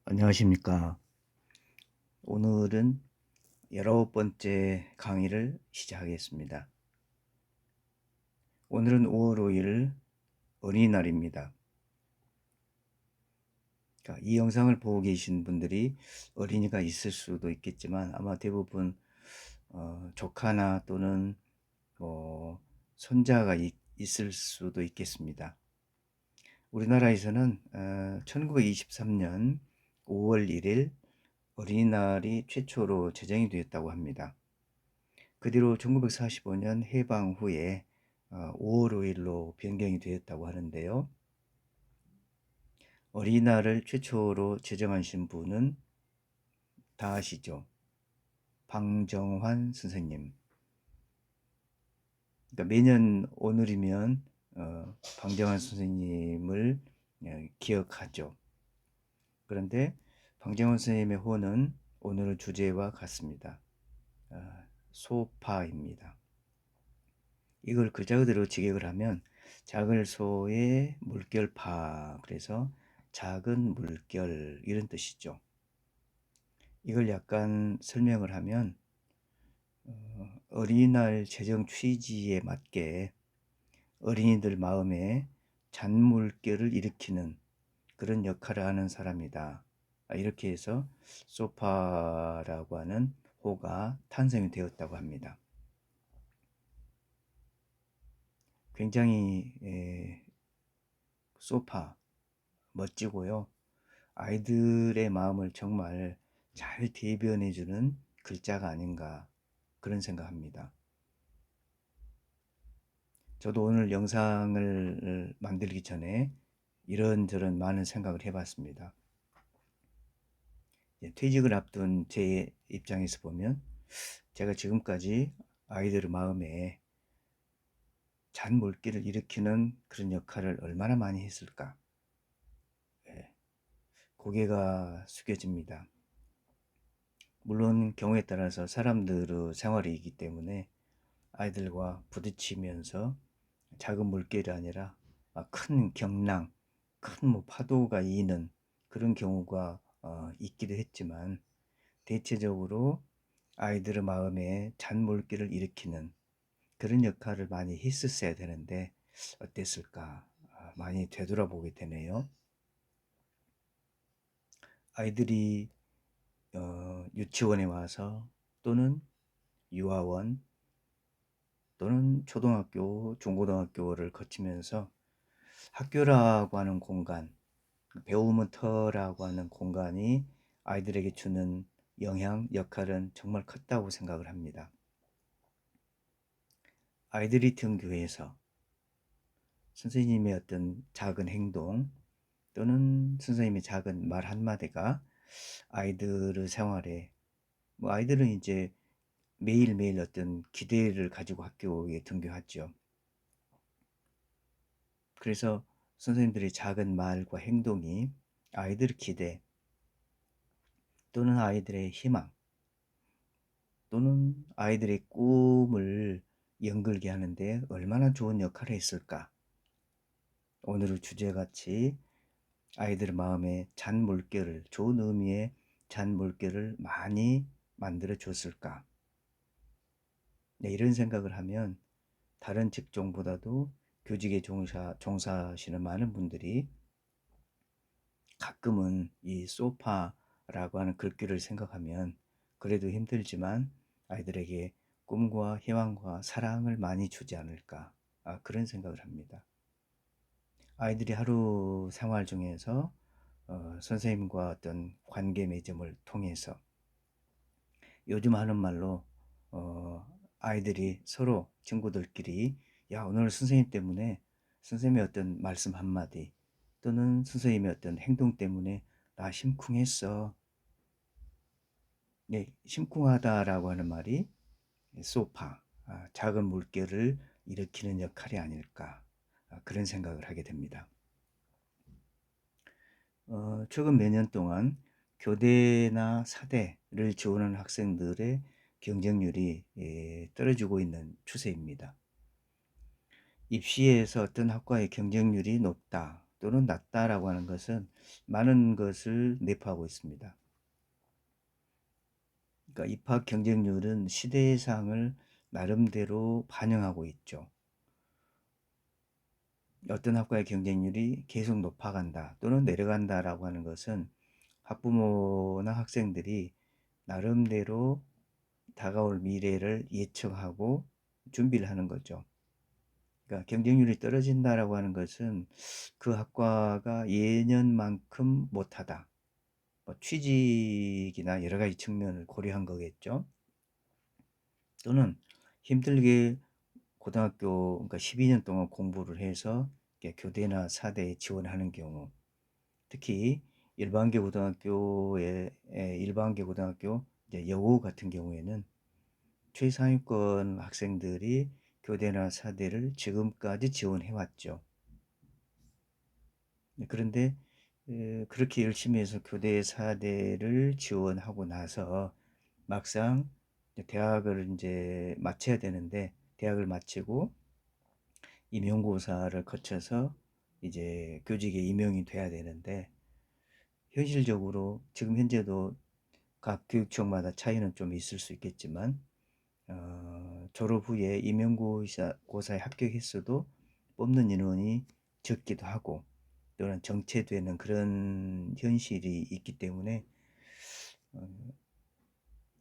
안녕하십니까. 오늘은 19번째 강의를 시작하겠습니다. 오늘은 5월 5일 어린이날입니다. 이 영상을 보고 계신 분들이 어린이가 있을 수도 있겠지만 아마 대부분 조카나 또는 손자가 있을 수도 있겠습니다. 우리나라에서는 1923년 5월 1일 어린이날이 최초로 제정이 되었다고 합니다. 그 뒤로 1945년 해방 후에 5월 5일로 변경이 되었다고 하는데요. 어린이날을 최초로 제정하신 분은 다 아시죠? 방정환 선생님. 그러니까 매년 오늘이면 방정환 선생님을 기억하죠. 그런데 방정환 선생님의 호는 오늘 주제와 같습니다. 소파입니다. 이걸 글자 그대로 직역을 하면 작을 소의 물결파, 그래서 작은 물결 이런 뜻이죠. 이걸 약간 설명을 하면 어린이날 제정 취지에 맞게 어린이들 마음에 잔물결을 일으키는 그런 역할을 하는 사람이다. 이렇게 해서 소파라고 하는 호가 탄생이 되었다고 합니다. 굉장히 소파 멋지고요. 아이들의 마음을 정말 잘 대변해주는 글자가 아닌가 그런 생각합니다. 저도 오늘 영상을 만들기 전에 이런저런 많은 생각을 해봤습니다. 퇴직을 앞둔 제 입장에서 보면 제가 지금까지 아이들의 마음에 잔물길을 일으키는 그런 역할을 얼마나 많이 했을까. 고개가 숙여집니다. 물론 경우에 따라서 사람들의 생활이기 때문에 아이들과 부딪히면서 작은 물결이 아니라 큰 경랑, 큰 파도가 이는 그런 경우가 있기도 했지만 대체적으로 아이들의 마음에 잔물결을 일으키는 그런 역할을 많이 했었어야 되는데 어땠을까 많이 되돌아보게 되네요. 아이들이 유치원에 와서 또는 유아원 또는 초등학교, 중고등학교를 거치면서 학교라고 하는 공간, 배우문터라고 하는 공간이 아이들에게 주는 영향, 역할은 정말 컸다고 생각을 합니다. 아이들이 든 교회에서 선생님의 어떤 작은 행동 또는 선생님의 작은 말 한마디가 아이들의 생활에 아이들은 이제 매일매일 어떤 기대를 가지고 학교에 등교하죠. 그래서 선생님들의 작은 말과 행동이 아이들의 기대 또는 아이들의 희망 또는 아이들의 꿈을 연결게 하는데 얼마나 좋은 역할을 했을까. 오늘의 주제같이 아이들 마음에 잔물결을, 좋은 의미의 잔물결을 많이 만들어 줬을까. 네, 이런 생각을 하면 다른 직종보다도 교직에 종사하시는 많은 분들이 가끔은 이 소파라고 하는 글귀를 생각하면 그래도 힘들지만 아이들에게 꿈과 희망과 사랑을 많이 주지 않을까 그런 생각을 합니다. 아이들이 하루 생활 중에서 선생님과 어떤 관계 맺음을 통해서 요즘 하는 말로 아이들이 서로 친구들끼리 야 오늘 선생님 때문에 선생님의 어떤 말씀 한마디 또는 선생님의 어떤 행동 때문에 나 심쿵했어. 네, 심쿵하다라고 하는 말이 소파, 작은 물결을 일으키는 역할이 아닐까 그런 생각을 하게 됩니다. 최근 몇 년 동안 교대나 사대를 지원하는 학생들의 경쟁률이 떨어지고 있는 추세입니다. 입시에서 어떤 학과의 경쟁률이 높다 또는 낮다라고 하는 것은 많은 것을 내포하고 있습니다. 그러니까 입학 경쟁률은 시대상을 나름대로 반영하고 있죠. 어떤 학과의 경쟁률이 계속 높아간다 또는 내려간다라고 하는 것은 학부모나 학생들이 나름대로 다가올 미래를 예측하고 준비를 하는 거죠. 그러니까 경쟁률이 떨어진다라고 하는 것은 그 학과가 예년만큼 못하다. 뭐 취직이나 여러 가지 측면을 고려한 거겠죠. 또는 힘들게 고등학교, 그러니까 12년 동안 공부를 해서 교대나 사대에 지원하는 경우, 특히 일반계 고등학교 이제 여고 같은 경우에는 최상위권 학생들이 교대나 사대를 지금까지 지원해 왔죠. 그런데 그렇게 열심히 해서 교대 사대를 지원하고 나서 막상 대학을 이제 마쳐야 되는데, 대학을 마치고 임용고사를 거쳐서 이제 교직에 임용이 돼야 되는데, 현실적으로 지금 현재도 각 교육청마다 차이는 좀 있을 수 있겠지만 졸업 후에 임용고사에 합격했어도 뽑는 인원이 적기도 하고 또는 정체되는 그런 현실이 있기 때문에 어,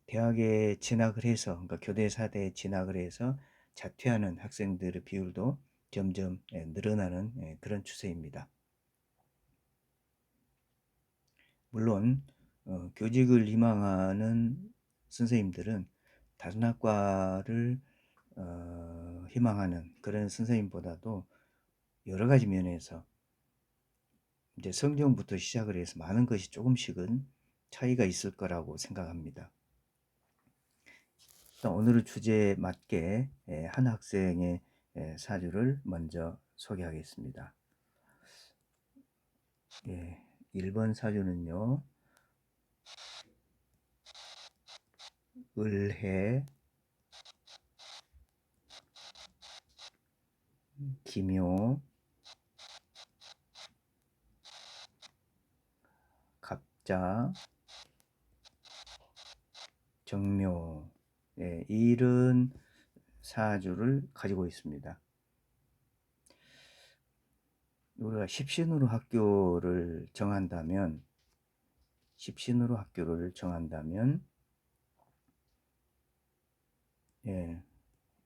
대학에 진학을 해서, 그러니까 교대 사대에 진학을 해서 자퇴하는 학생들의 비율도 점점 늘어나는 그런 추세입니다. 물론 교직을 희망하는 선생님들은 다른 학과를 희망하는 그런 선생님보다도 여러 가지 면에서 이제 성적부터 시작을 해서 많은 것이 조금씩은 차이가 있을 거라고 생각합니다. 일단 오늘 주제에 맞게 한 학생의 사주를 먼저 소개하겠습니다. 1번 사주는요, 을해, 기묘, 갑자, 정묘, 이런 사주를 가지고 있습니다. 우리가 십신으로 학교를 정한다면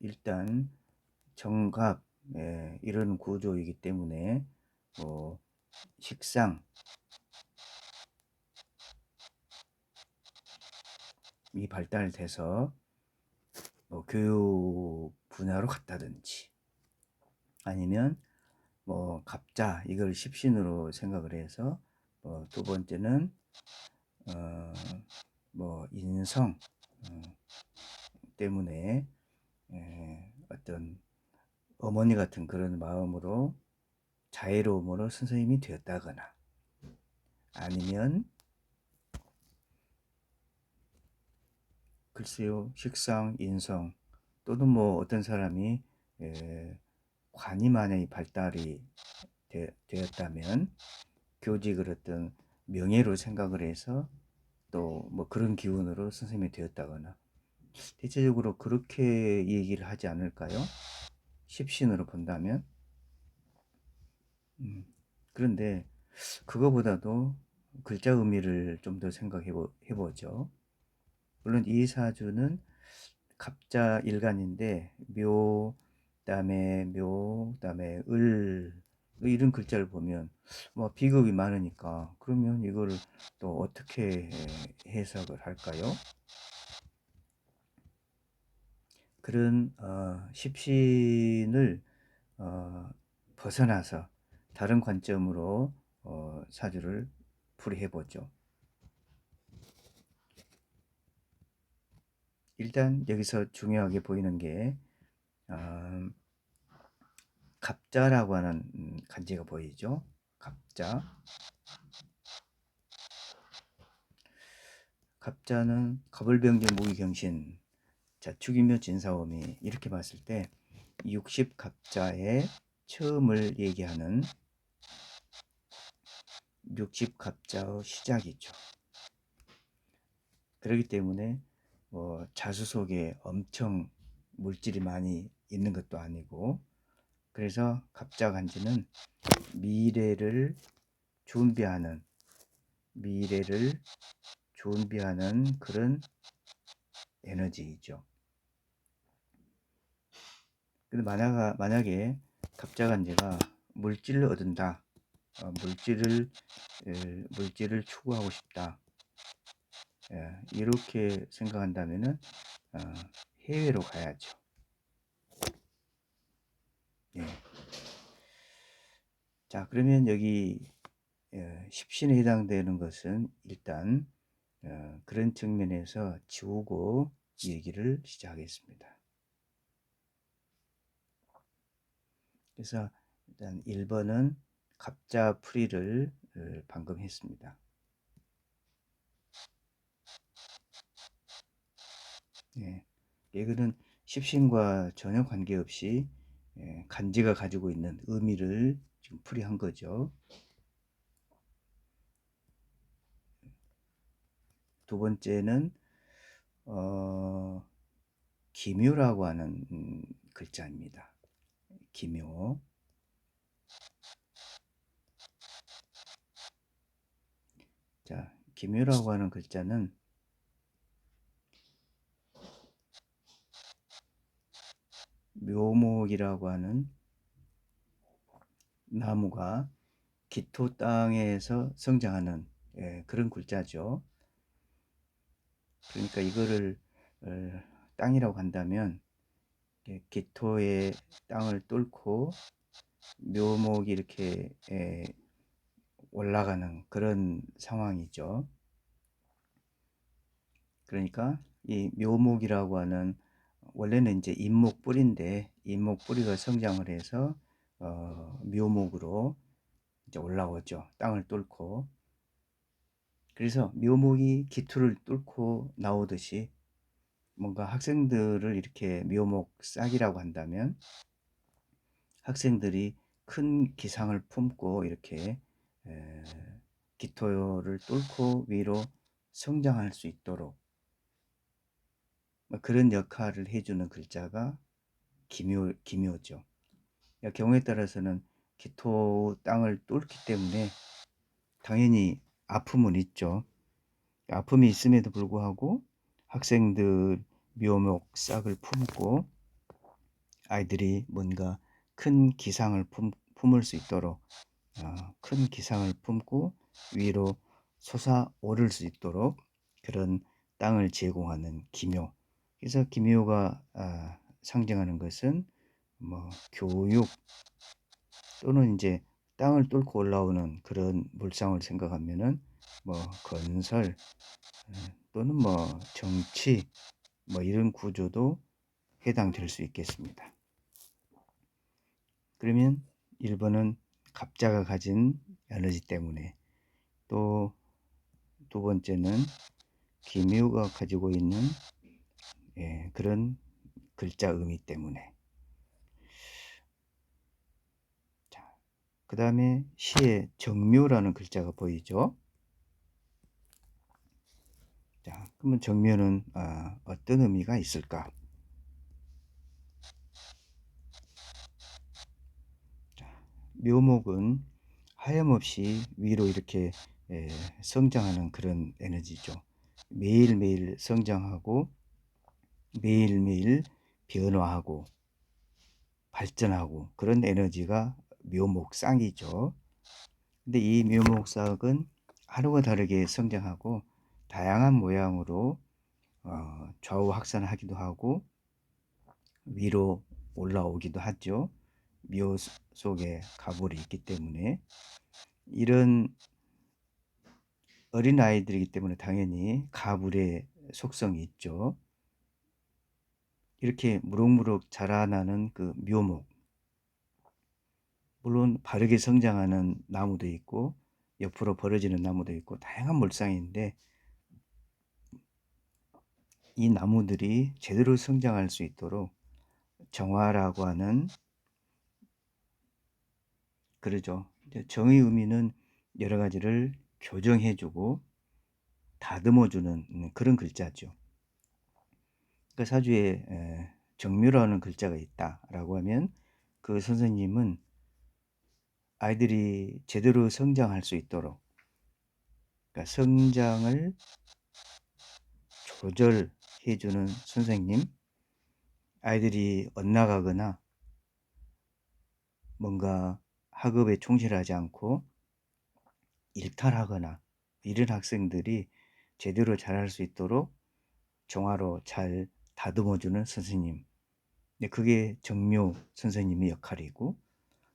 일단 정갑, 이런 구조이기 때문에 식상이 발달돼서 교육 분야로 갔다든지, 아니면 갑자, 이걸 십신으로 생각을 해서 두 번째는 인성 때문에 어떤 어머니 같은 그런 마음으로 자애로움으로 선생님이 되었다거나, 아니면 글쎄요, 식상, 인성, 또는 어떤 사람이 관이 만약에 발달이 되었다면 교직을 어떤 명예로 생각을 해서 또 그런 기운으로 선생님이 되었다거나, 대체적으로 그렇게 얘기를 하지 않을까요? 십신으로 본다면. 그런데 그거보다도 글자 의미를 좀 더 생각해 보죠. 물론 이 사주는 갑자 일간인데 그다음에 을, 이런 글자를 보면 비급이 많으니까, 그러면 이걸 또 어떻게 해석을 할까요? 그런 십신을 벗어나서 다른 관점으로 사주를 풀이해 보죠. 일단 여기서 중요하게 보이는 게 갑자라고 하는 간지가 보이죠. 갑자는 갑을병진 무기경신, 자, 축이묘 진사오미, 이렇게 봤을 때 60갑자의 처음을 얘기하는 육십갑자의 시작이죠. 그렇기 때문에 자수 속에 엄청 물질이 많이 있는 것도 아니고, 그래서 갑자간지는 미래를 준비하는 미래를 준비하는 그런 에너지이죠. 근데 만약에 갑자간지가 물질을 얻은다, 물질을 추구하고 싶다, 이렇게 생각한다면은 해외로 가야죠. 예. 자, 그러면 여기 십신에 해당되는 것은 일단 그런 측면에서 지우고 얘기를 시작하겠습니다. 그래서 일단 1번은 갑자풀이를 방금 했습니다. 예, 이거는 십신과 전혀 관계없이 간지가 가지고 있는 의미를 지금 풀이한 거죠. 두 번째는 기묘라고 하는 글자입니다. 기묘. 자, 기묘라고 하는 글자는 묘목이라고 하는 나무가 기토 땅에서 성장하는 그런 글자죠. 그러니까 이거를 땅이라고 한다면 기토의 땅을 뚫고 묘목이 이렇게 올라가는 그런 상황이죠. 그러니까 이 묘목이라고 하는, 원래는 이제 인목 뿌리인데 인목 뿌리가 성장을 해서 묘목으로 이제 올라오죠. 땅을 뚫고. 그래서 묘목이 기토를 뚫고 나오듯이 뭔가 학생들을 이렇게 묘목 싹이라고 한다면 학생들이 큰 기상을 품고 이렇게 기토를 뚫고 위로 성장할 수 있도록 그런 역할을 해주는 글자가 기묘죠. 경우에 따라서는 기토 땅을 뚫기 때문에 당연히 아픔은 있죠. 아픔이 있음에도 불구하고 학생들 묘목 싹을 품고 아이들이 뭔가 큰 기상을 품을 수 있도록, 큰 기상을 품고 위로 솟아오를 수 있도록 그런 땅을 제공하는 기묘. 그래서 기묘가 상징하는 것은 뭐 교육 또는 이제 땅을 뚫고 올라오는 그런 물상을 생각하면은 뭐 건설 또는 뭐 정치 뭐 이런 구조도 해당될 수 있겠습니다. 그러면 1번은 갑자가 가진 에너지 때문에, 또 두 번째는 기묘가 가지고 있는 그런 글자 의미 때문에. 자, 그 다음에 시에 정묘라는 글자가 보이죠. 자, 그러면 정묘는 어떤 의미가 있을까? 자, 묘목은 하염없이 위로 이렇게 성장하는 그런 에너지죠. 매일매일 성장하고 매일매일 변화하고 발전하고 그런 에너지가 묘목상이죠. 근데 이 묘목상은 하루가 다르게 성장하고 다양한 모양으로 좌우 확산하기도 하고 위로 올라오기도 하죠. 묘 속에 가불이 있기 때문에. 이런 어린 아이들이기 때문에 당연히 가불의 속성이 있죠. 이렇게 무럭무럭 자라나는 그 묘목, 물론 바르게 성장하는 나무도 있고 옆으로 벌어지는 나무도 있고 다양한 물상인데, 이 나무들이 제대로 성장할 수 있도록 정화라고 하는, 그러죠. 정의 의미는 여러 가지를 교정해 주고 다듬어 주는 그런 글자죠. 그 사주에 정묘라는 글자가 있다라고 하면 그 선생님은 아이들이 제대로 성장할 수 있도록, 그러니까 성장을 조절해 주는 선생님, 아이들이 엇나가거나 뭔가 학업에 충실하지 않고 일탈하거나 이런 학생들이 제대로 잘할 수 있도록 정화로 잘 다듬어주는 선생님. 그게 정묘 선생님의 역할이고,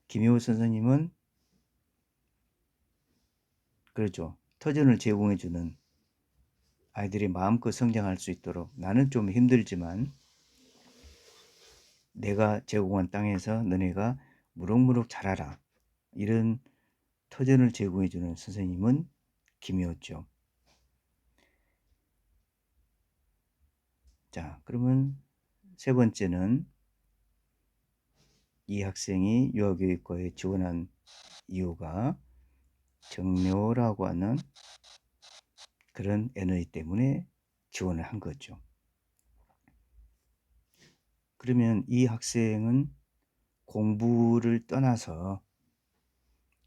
김효 선생님은 그렇죠. 터전을 제공해주는, 아이들이 마음껏 성장할 수 있도록 나는 좀 힘들지만 내가 제공한 땅에서 너네가 무럭무럭 자라라, 이런 터전을 제공해주는 선생님은 김효죠. 자, 그러면 세 번째는 이 학생이 유아교육과에 지원한 이유가 정묘라고 하는 그런 에너지 때문에 지원을 한 거죠. 그러면 이 학생은 공부를 떠나서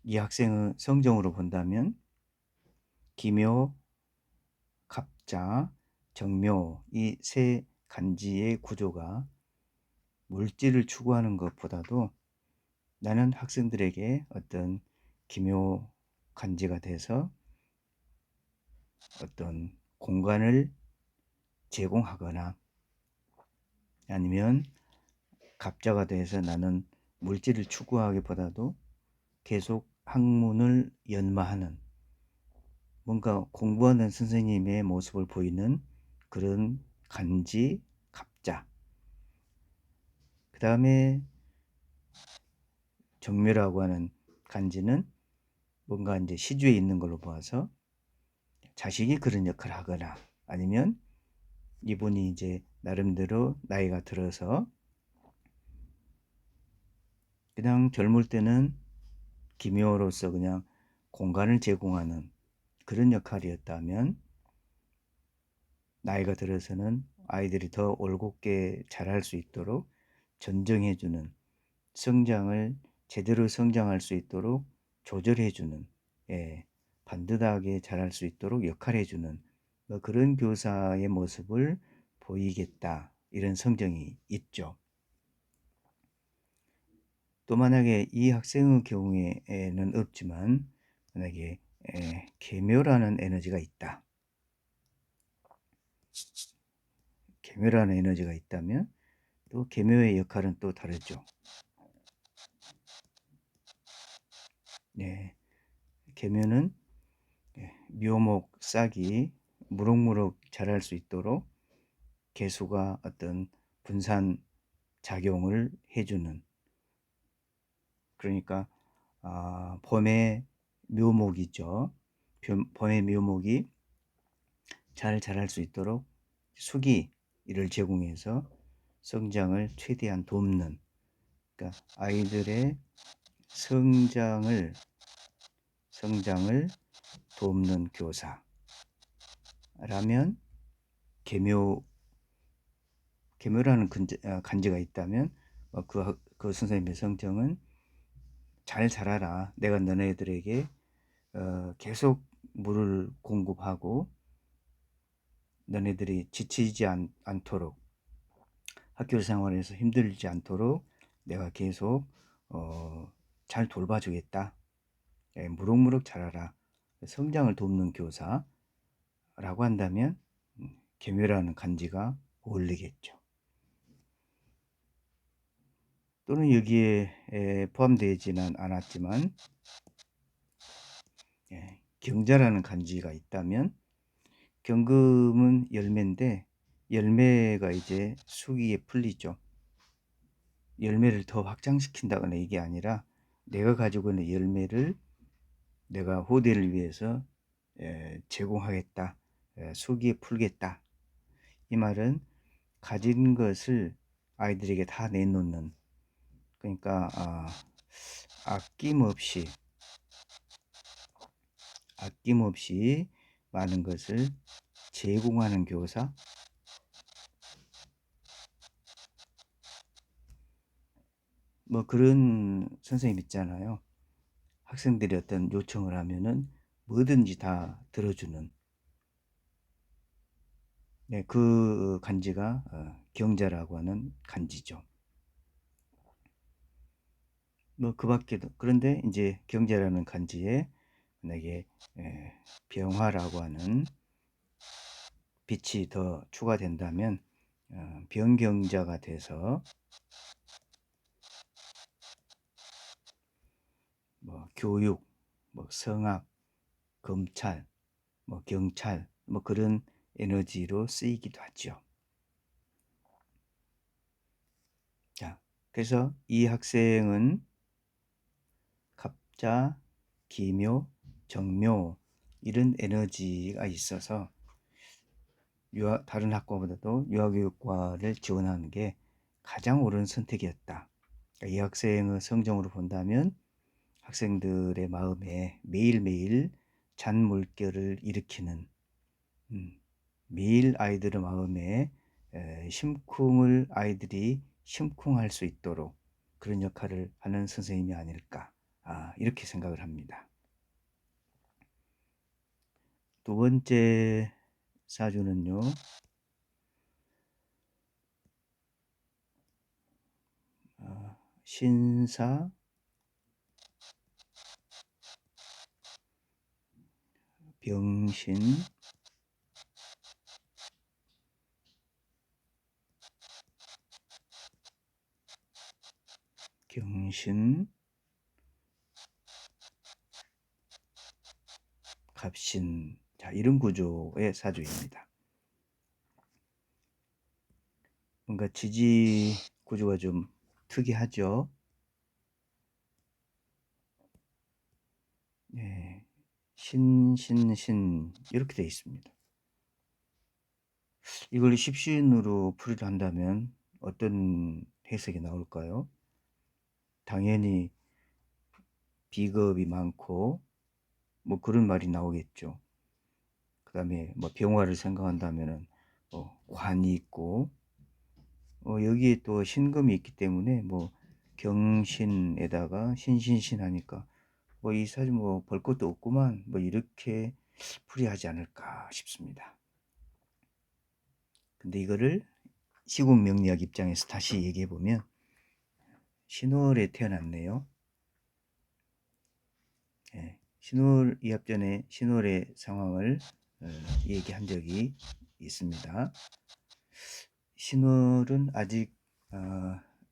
이 학생의 성적으로 본다면 기묘, 갑자, 정묘, 이 세 간지의 구조가 물질을 추구하는 것보다도 나는 학생들에게 어떤 기묘 간지가 돼서 어떤 공간을 제공하거나, 아니면 갑자가 돼서 나는 물질을 추구하기보다도 계속 학문을 연마하는, 뭔가 공부하는 선생님의 모습을 보이는 그런 간지, 갑자. 그 다음에 정묘라고 하는 간지는 뭔가 이제 시주에 있는 걸로 봐서 자식이 그런 역할을 하거나, 아니면 이분이 이제 나름대로 나이가 들어서 그냥 젊을 때는 기묘로서 그냥 공간을 제공하는 그런 역할이었다면, 나이가 들어서는 아이들이 더 올곧게 자랄 수 있도록 전정해주는, 성장을 제대로 성장할 수 있도록 조절해주는, 예, 반듯하게 자랄 수 있도록 역할해주는 뭐 그런 교사의 모습을 보이겠다, 이런 성정이 있죠. 또 만약에 이 학생의 경우에는 없지만, 만약에 계묘라는 에너지가 있다, 계묘라는 에너지가 있다면 또 계묘의 역할은 또 다르죠. 네, 계묘는 묘목 싹이 무럭무럭 자랄 수 있도록 개수가 어떤 분산 작용을 해주는, 그러니까 봄의 묘목이죠. 봄의 묘목이 잘 자랄 수 있도록 수기를 제공해서 성장을 최대한 돕는, 그러니까 아이들의 성장을 돕는 교사라면, 계묘라는 간지가 있다면 그 선생님의 성정은 잘 자라라, 내가 너네들에게 계속 물을 공급하고 너네들이 지치지 않도록, 학교 생활에서 힘들지 않도록 내가 계속 잘 돌봐주겠다, 무럭무럭 자라라, 성장을 돕는 교사라고 한다면 계묘라는 간지가 어울리겠죠. 또는 여기에 포함되지는 않았지만 경자라는 간지가 있다면, 경금은 열매인데 열매가 이제 수기에 풀리죠. 열매를 더 확장시킨다거나 이게 아니라 내가 가지고 있는 열매를 내가 후대를 위해서 제공하겠다, 수기에 풀겠다, 이 말은 가진 것을 아이들에게 다 내놓는, 그러니까 아낌없이 아낌없이 많은 것을 제공하는 교사, 뭐 그런 선생님 있잖아요. 학생들이 어떤 요청을 하면은 뭐든지 다 들어주는, 네, 그 간지가 경자라고 하는 간지죠. 뭐 그 밖에도, 그런데 이제 경제라는 간지에 만약에 병화라고 하는 빛이 더 추가된다면 병경자가 돼서 뭐 교육, 뭐 성악, 검찰, 뭐 경찰, 뭐 그런 에너지로 쓰이기도 하죠. 자, 그래서 이 학생은 갑자, 기묘, 정묘 이런 에너지가 있어서 다른 학과보다도 유아교육과를 지원하는 게 가장 옳은 선택이었다. 그러니까 이 학생의 성적으로 본다면 학생들의 마음에 매일매일 잔물결을 일으키는, 매일 아이들의 마음에 심쿵을 아이들이 심쿵할 수 있도록 그런 역할을 하는 선생님이 아닐까, 이렇게 생각을 합니다. 두 번째 사주는요, 신사, 병신, 경신, 갑신, 자, 이런 구조의 사주입니다. 뭔가 지지 구조가 좀 특이하죠. 네, 신신신 이렇게 되어 있습니다. 이걸 십신으로 풀이를 한다면 어떤 해석이 나올까요? 당연히 비겁이 많고 뭐 그런 말이 나오겠죠. 그 다음에 뭐 병화를 생각한다면은 관이 있고 여기에 또 신금이 있기 때문에 뭐 경신에다가 신신신하니까 뭐 이 사주 뭐 볼 것도 없구만, 뭐 이렇게 풀이하지 않을까 싶습니다. 근데 이거를 시국 명리학 입장에서 다시 얘기해 보면 신월에 태어났네요. 예, 신월 이합 전에 신월의 상황을 얘기한 적이 있습니다. 신월은 아직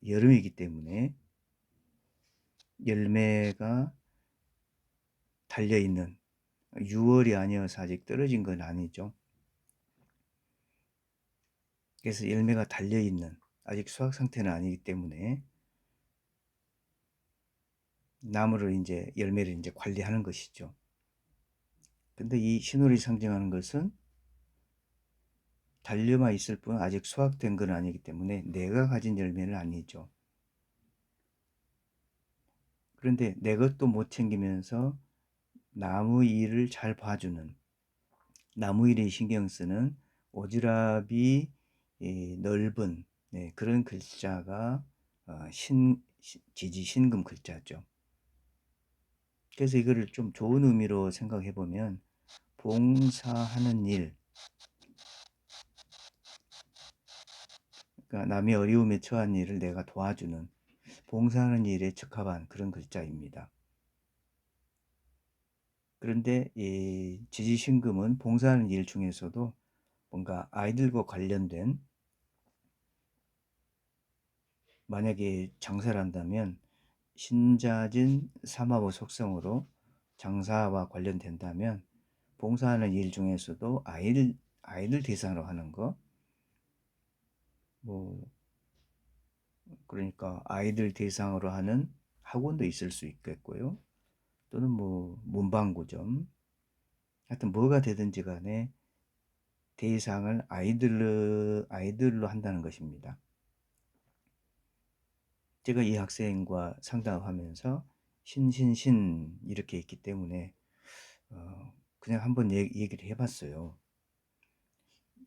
여름이기 때문에 열매가 달려있는, 6월이 아니어서 아직 떨어진 건 아니죠. 그래서 열매가 달려있는, 아직 수확 상태는 아니기 때문에 나무를 이제 열매를 이제 관리하는 것이죠. 근데 이 신월이 상징하는 것은 달려만 있을 뿐 아직 수확된 건 아니기 때문에 내가 가진 열매는 아니죠. 그런데 내 것도 못 챙기면서 나무 일을 잘 봐주는, 나무 일에 신경 쓰는 오지랖이 넓은, 그런 글자가 지지 신금 글자죠. 그래서 이거를 좀 좋은 의미로 생각해 보면 봉사하는 일, 그러니까 남이 어려움에 처한 일을 내가 도와주는, 봉사하는 일에 적합한 그런 글자입니다. 그런데 이 지지신금은 봉사하는 일 중에서도 뭔가 아이들과 관련된, 만약에 장사를 한다면 신자진 삼합의 속성으로 장사와 관련된다면 봉사하는 일 중에서도 아이들 대상으로 하는 거, 뭐 그러니까 아이들 대상으로 하는 학원도 있을 수 있겠고요. 또는 뭐 문방구점, 하여튼 뭐가 되든지 간에 대상을 아이들로 한다는 것입니다. 제가 이 학생과 상담하면서 신신신 이렇게 있기 때문에 그냥 한번 얘기를 해봤어요.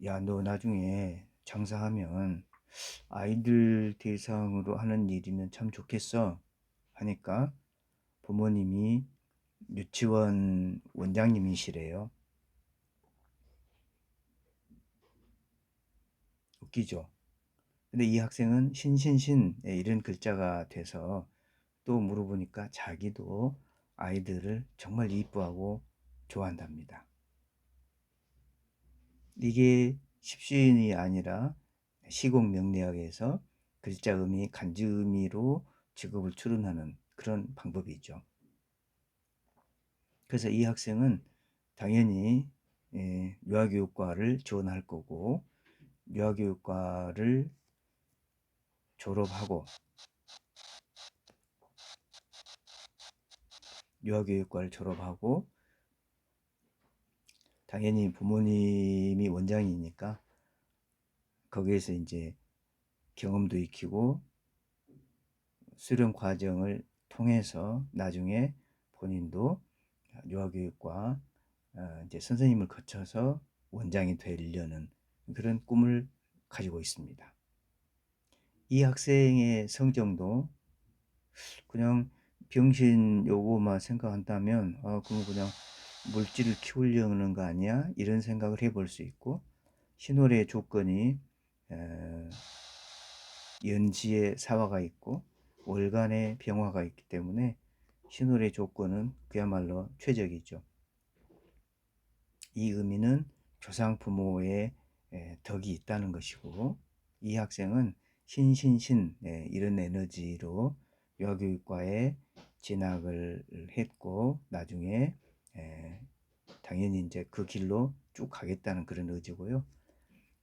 야, 너 나중에 장사하면 아이들 대상으로 하는 일이면 참 좋겠어 하니까 부모님이 유치원 원장님이시래요. 웃기죠? 근데 이 학생은 신신신 이런 글자가 돼서 또 물어보니까 자기도 아이들을 정말 이뻐하고 좋아한답니다. 이게 십시인이 아니라 시공명리학에서 글자음이 간지음이로 직업을 추론하는 그런 방법이죠. 그래서 이 학생은 당연히 유아교육과를 지원할 거고, 유아교육과를 졸업하고 유아교육과를 졸업하고 당연히 부모님이 원장이니까 거기에서 이제 경험도 익히고 수련 과정을 통해서 나중에 본인도 유아교육과 이제 선생님을 거쳐서 원장이 되려는 그런 꿈을 가지고 있습니다. 이 학생의 성정도 그냥 병신 요거만 생각한다면 그럼 그냥 물질을 키우려는 거 아니야? 이런 생각을 해볼 수 있고, 신월의 조건이 연지에 사화가 있고 월간에 병화가 있기 때문에 신월의 조건은 그야말로 최적이죠. 이 의미는 조상 부모의 덕이 있다는 것이고, 이 학생은 신신신 이런 에너지로 유아교육과에 진학을 했고 나중에 당연히 이제 그 길로 쭉 가겠다는 그런 의지고요.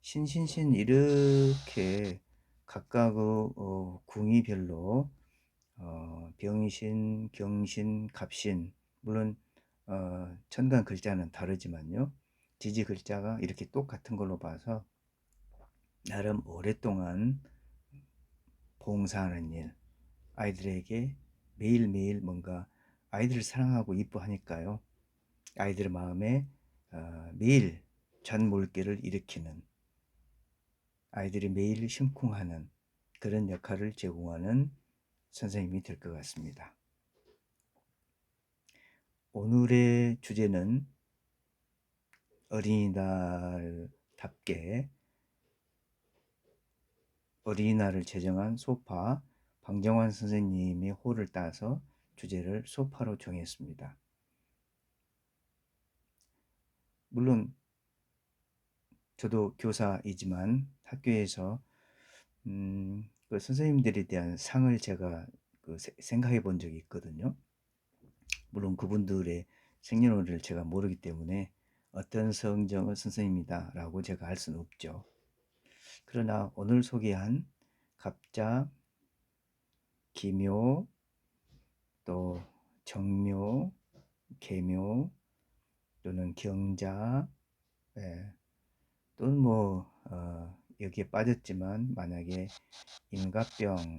신신신 이렇게 각각의 궁이별로 병신, 경신, 갑신, 물론 천간 글자는 다르지만요. 지지 글자가 이렇게 똑같은 걸로 봐서 나름 오랫동안 봉사하는 일, 아이들에게 매일매일 뭔가 아이들을 사랑하고 이뻐하니까요. 아이들 마음에 매일 잔물결을 일으키는, 아이들이 매일 심쿵하는 그런 역할을 제공하는 선생님이 될 것 같습니다. 오늘의 주제는 어린이날답게 어린이날을 제정한 소파 방정환 선생님의 호를 따서 주제를 소파로 정했습니다. 물론 저도 교사이지만 학교에서 그 선생님들에 대한 상을 제가 생각해 본 적이 있거든요. 물론 그분들의 생년월일을 제가 모르기 때문에 어떤 성정의 선생님이다 라고 제가 할 수는 없죠. 그러나 오늘 소개한 갑자, 기묘, 또 정묘, 계묘, 또는 경자, 또는 여기에 빠졌지만 만약에 임갑병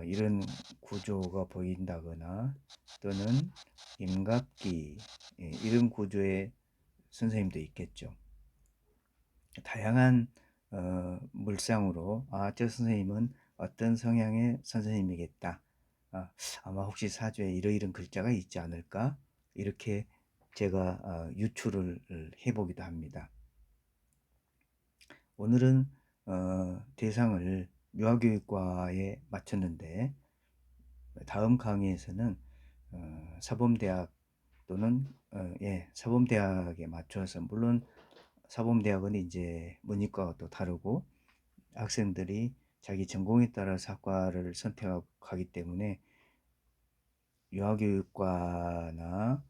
이런 구조가 보인다거나 또는 임갑기 이런 구조의 선생님도 있겠죠. 다양한 물상으로 저 선생님은 어떤 성향의 선생님이겠다. 아마 혹시 사주에 이러이런 글자가 있지 않을까? 이렇게 제가 유추를 해보기도 합니다. 오늘은 대상을 유아교육과에 맞췄는데 다음 강의에서는 사범대학 또는 사범대학에 맞춰서, 물론 사범대학은 이제 문이과가 또 다르고 학생들이 자기 전공에 따라서 학과를 선택하고 가기 때문에 유아교육과나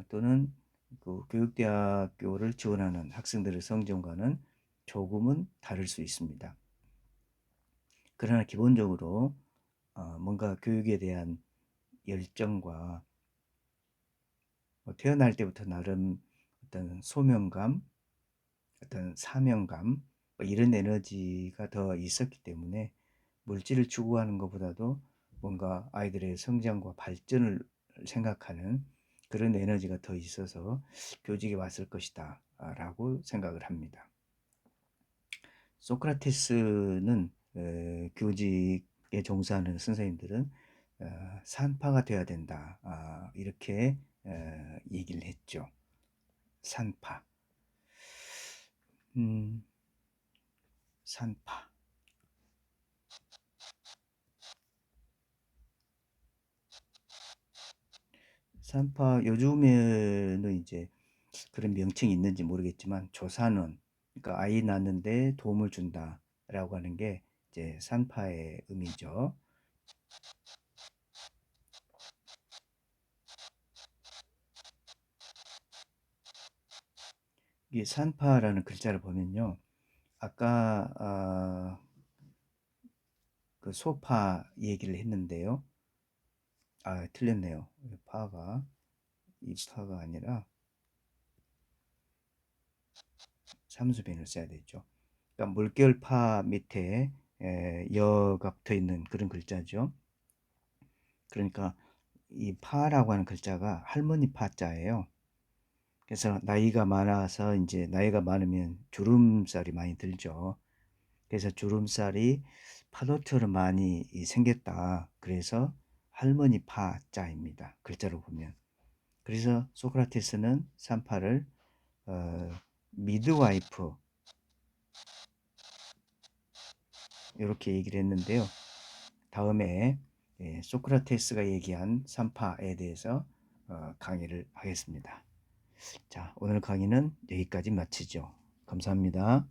또는 그 교육대학교를 지원하는 학생들의 성적과는 조금은 다를 수 있습니다. 그러나 기본적으로 뭔가 교육에 대한 열정과 태어날 때부터 나름 어떤 소명감, 어떤 사명감 이런 에너지가 더 있었기 때문에 물질을 추구하는 것보다도 뭔가 아이들의 성장과 발전을 생각하는 그런 에너지가 더 있어서 교직에 왔을 것이다 라고 생각을 합니다. 소크라테스는 교직에 종사하는 선생님들은 산파가 되어야 된다 이렇게 얘기를 했죠. 산파. 음, 산파. 산파 요즘에는 이제 그런 명칭이 있는지 모르겠지만 조산원, 그러니까 아이 낳는데 도움을 준다라고 하는 게 이제 산파의 의미죠. 이 산파라는 글자를 보면요, 아까 그 소파 얘기를 했는데요. 틀렸네요. 파가 이 파가 아니라 삼수변을 써야 되죠. 그러니까 물결파 밑에 여가 붙어 있는 그런 글자죠. 그러니까 이 파라고 하는 글자가 할머니 파자예요. 그래서 나이가 많아서 이제 나이가 많으면 주름살이 많이 들죠. 그래서 주름살이 파도처럼 많이 생겼다. 그래서 할머니 파자입니다. 글자로 보면. 그래서 소크라테스는 산파를 미드와이프 이렇게 얘기를 했는데요. 다음에 소크라테스가 얘기한 산파에 대해서 강의를 하겠습니다. 자, 오늘 강의는 여기까지 마치죠. 감사합니다.